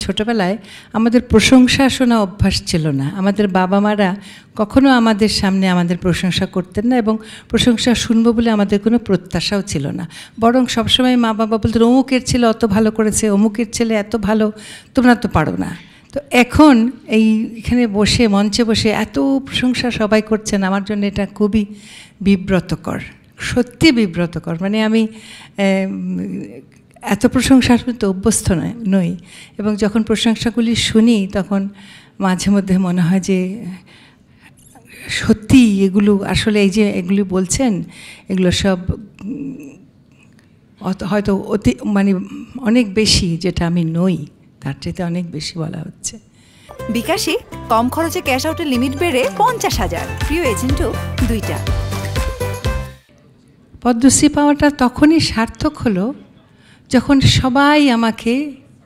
ছোটোবেলায় আমাদের প্রশংসা শোনা অভ্যাস ছিল না। আমাদের বাবা মারা কখনো আমাদের সামনে আমাদের প্রশংসা করতেন না, এবং প্রশংসা শুনবো বলে আমাদের কোনো প্রত্যাশাও ছিল না। বরং সবসময় মা বাবা বলতেন, অমুকের ছেলে অত ভালো করেছে, অমুকের ছেলে এত ভালো, তোমরা তো পারো না। তো এখন এখানে বসে, মঞ্চে বসে এত প্রশংসা সবাই করছেন, আমার জন্য এটা খুবই বিব্রতকর, সত্যি বিব্রতকর। মানে আমি এত প্রশংসা শুনতে অভ্যস্ত নই, এবং যখন প্রশংসাগুলি শুনি তখন মাঝে মধ্যে মনে হয় যে সত্যি এগুলো আসলে, এই যে এগুলি বলছেন, এগুলো সব হয়তো মানে অনেক বেশি, যেটা আমি নই তার চাইতে অনেক বেশি বলা হচ্ছে। বিকাশে কম খরচে ক্যাশ আউটের লিমিট বেড়ে 50,000, প্রিয় এজেন্টও 2টা। পদ্মশ্রী পাওয়াটা তখনই সার্থক হলো যখন সবাই আমাকে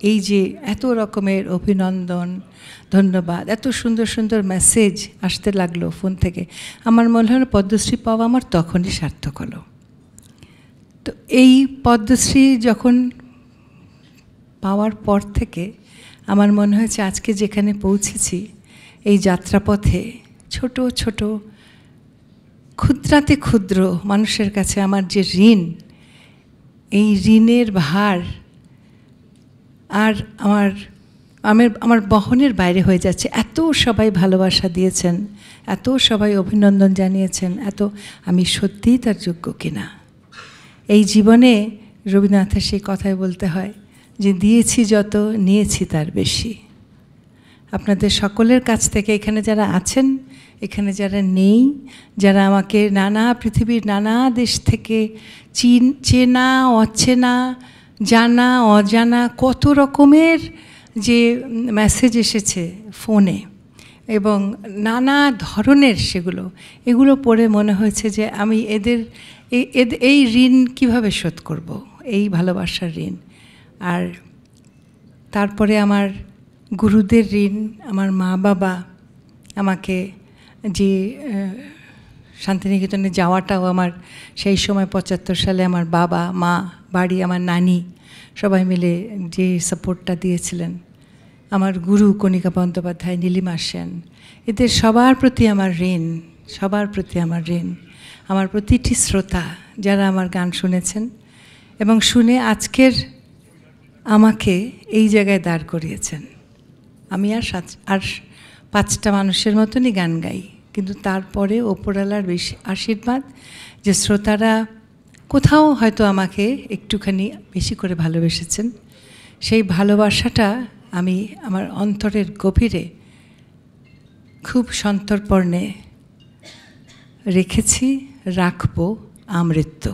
এই যে এত রকমের অভিনন্দন, ধন্যবাদ, এত সুন্দর সুন্দর মেসেজ আসতে লাগলো ফোন থেকে। আমার মনে হলো পদ্মশ্রী পাওয়া আমার তখনই সার্থক হলো। তো এই পদ্মশ্রী যখন পাওয়ার পর থেকে আমার মনে হয়েছে আজকে যেখানে পৌঁছেছি, এই যাত্রাপথে ছোট ছোট ক্ষুদ্রাতে ক্ষুদ্র মানুষের কাছে আমার যে ঋণ, এই ঋণের ভার আর আমার বহনের বাইরে হয়ে যাচ্ছে। এত সবাই ভালোবাসা দিয়েছেন, এত সবাই অভিনন্দন জানিয়েছেন, এত আমি সত্যিই তার যোগ্য কিনা। এই জীবনে রবীন্দ্রনাথের সেই কথাই বলতে হয় যে দিয়েছি যত, নিয়েছি তার বেশি। আপনাদের সকলের কাছ থেকে, এখানে যারা আছেন, এখানে যারা নেই, যারা আমাকে পৃথিবীর নানা দেশ থেকে চেনা অচেনা, জানা অজানা কত রকমের যে মেসেজ এসেছে ফোনে, এবং নানা ধরনের এগুলো পড়ে মনে হয়েছে যে আমি এই ঋণ কিভাবে শোধ করব, এই ভালোবাসার ঋণ। আর তারপরে আমার গুরুদের ঋণ, আমার মা বাবা আমাকে যে শান্তিনিকেতনে যাওয়াটাও আমার সেই সময় 75 সালে আমার বাবা মা, বাড়ি আমার নানি সবাই মিলে যে সাপোর্টটা দিয়েছিলেন, আমার গুরু কণিকা বন্দ্যোপাধ্যায়, নীলিমা সেন, এদের সবার প্রতি আমার ঋণ, সবার প্রতি আমার ঋণ। আমার প্রতিটি শ্রোতা যারা আমার গান শুনেছেন এবং শুনে আজকের আমাকে এই জায়গায় দাঁড় করিয়েছেন। আমি আর 5টা মানুষের মতনই গান গাই, কিন্তু তারপরে ওপরওয়ালার বেশি আশীর্বাদ যে শ্রোতারা কোথাও হয়তো আমাকে একটুখানি বেশি করে ভালোবেসেছেন, সেই ভালোবাসাটা আমি আমার অন্তরের গভীরে খুব সন্তর্পণে রেখেছি, রাখবো আমৃত্যু।